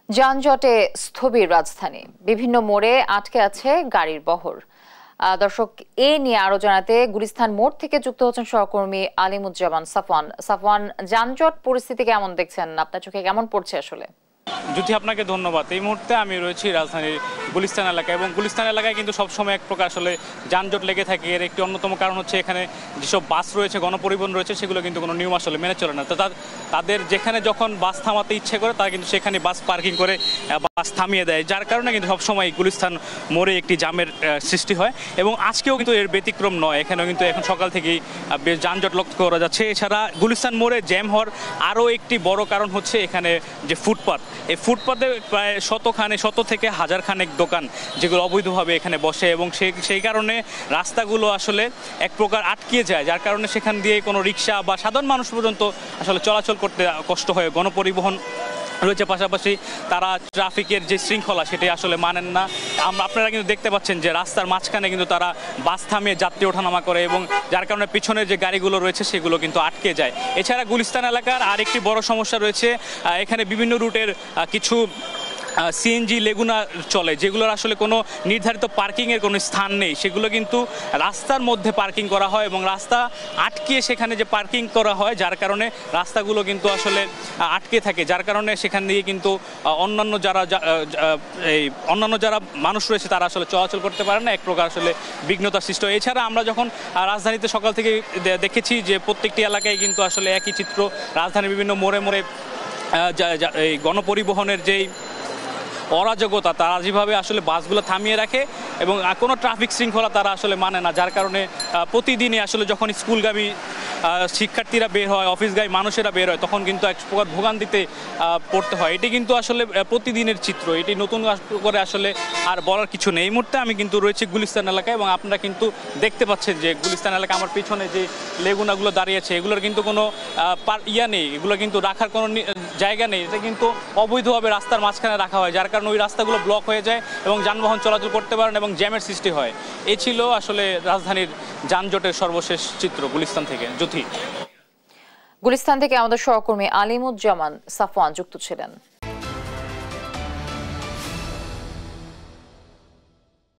যানজটে স্থবির রাজধানী, বিভিন্ন মোড়ে আটকে আছে গাড়ির বহর। দর্শক, এ নিয়ে আরো জানাতে গুলিস্তান মোড় থেকে যুক্ত হচ্ছেন সহকর্মী আলিমুজ্জামান সাফওয়ান। সাফওয়ান, যানজট পরিস্থিতি কেমন দেখছেন? আপনার চোখে কেমন পড়ছে আসলে? জ্যোতি, আপনাকে ধন্যবাদ। এই মুহূর্তে আমি রয়েছি রাজধানীর গুলিস্তান এলাকায়, এবং গুলিস্তান এলাকায় কিন্তু সবসময় এক প্রকার আসলে যানজট লেগে থাকে। এর একটি অন্যতম কারণ হচ্ছে এখানে যেসব বাস রয়েছে, গণপরিবহন রয়েছে, সেগুলো কিন্তু কোনো নিয়ম আসলে মেনে চলে না। তো তাদের যেখানে যখন বাস থামাতে ইচ্ছে করে তারা কিন্তু সেখানে বাস পার্কিং করে বাস থামিয়ে দেয়, যার কারণে কিন্তু সবসময় গুলিস্তান মোড়ে একটি জামের সৃষ্টি হয়। এবং আজকেও কিন্তু এর ব্যতিক্রম নয়, এখানেও কিন্তু এখন সকাল থেকেই বেশ যানজট লক্ষ্য করা যাচ্ছে। এছাড়া গুলিস্তান মোড়ে জ্যাম হওয়ার আরও একটি বড় কারণ হচ্ছে এখানে যে ফুটপাত, এই ফুটপাতে প্রায় শত থেকে হাজার খানেক দোকান যেগুলো অবৈধভাবে এখানে বসে, এবং সেই কারণে রাস্তাগুলো আসলে এক প্রকার আটকিয়ে যায়, যার কারণে সেখান দিয়ে কোনো রিক্সা বা সাধারণ মানুষ পর্যন্ত আসলে চলাচল করতে কষ্ট হয়। গণপরিবহন রয়েছে, পাশাপাশি তারা ট্রাফিকের যে শৃঙ্খলা সেটি আসলে মানেন না। আপনারা কিন্তু দেখতে পাচ্ছেন যে রাস্তার মাঝখানে কিন্তু তারা বাস থামিয়ে যাত্রী ওঠানামা করে, এবং যার কারণে পিছনের যে গাড়িগুলো রয়েছে সেগুলো কিন্তু আটকে যায়। এছাড়া গুলিস্তান এলাকার আরেকটি বড় সমস্যা রয়েছে, এখানে বিভিন্ন রুটের কিছু সিএনজি লেগুনা চলে, যেগুলোর আসলে কোনো নির্ধারিত পার্কিংয়ের কোনো স্থান নেই, সেগুলো কিন্তু রাস্তার মধ্যে পার্কিং করা হয়, এবং রাস্তা আটকিয়ে সেখানে যে পার্কিং করা হয়, যার কারণে রাস্তাগুলো কিন্তু আসলে আটকে থাকে, যার কারণে সেখান দিয়ে কিন্তু অন্যান্য যারা মানুষ রয়েছে তারা আসলে চলাচল করতে পারে না, এক প্রকার আসলে বিঘ্নতার সৃষ্টি হয়। এছাড়া আমরা যখন রাজধানীতে সকাল থেকে দেখেছি যে প্রত্যেকটি এলাকায় কিন্তু আসলে একই চিত্র, রাজধানীর বিভিন্ন মোড়ে মোড়ে এই গণপরিবহনের যেই অরাজকতা, তারা যেভাবে আসলে বাসগুলো থামিয়ে রাখে এবং কোনো ট্রাফিক শৃঙ্খলা তারা আসলে মানে না, যার কারণে প্রতিদিনই আসলে যখন স্কুলগামী শিক্ষার্থীরা বের হয়, অফিসগামী মানুষেরা বের হয়, তখন কিন্তু এক প্রকার ভোগান্তিতে পড়তে হয়। এটি কিন্তু আসলে প্রতিদিনের চিত্র, এটি নতুন করে আসলে আর বলার কিছু নেই। এই মুহূর্তে আমি কিন্তু রয়েছি গুলিস্তান এলাকায়, এবং আপনারা কিন্তু দেখতে পাচ্ছেন যে গুলিস্তান এলাকা আমার পিছনে যে লেগুনাগুলো দাঁড়িয়ে আছে, এগুলোর কিন্তু কোনো নেই, এগুলো কিন্তু রাখার কোনো জায়গা নেই। এটা কিন্তু অবৈধভাবে রাস্তার মাঝখানে রাখা হয়, যার কারণে ওই রাস্তাগুলো ব্লক হয়ে যায় এবং যানবাহন চলাচল করতে পারেন এবং জ্যামের সৃষ্টি হয়। এই ছিল আসলে রাজধানীর যানজটের সর্বশেষ চিত্র গুলিস্তান থেকে। জ্যোতি, গুলিস্তান থেকে আমাদের সহকর্মী আলিমুজ্জামান সাফওয়ান যুক্ত ছিলেন।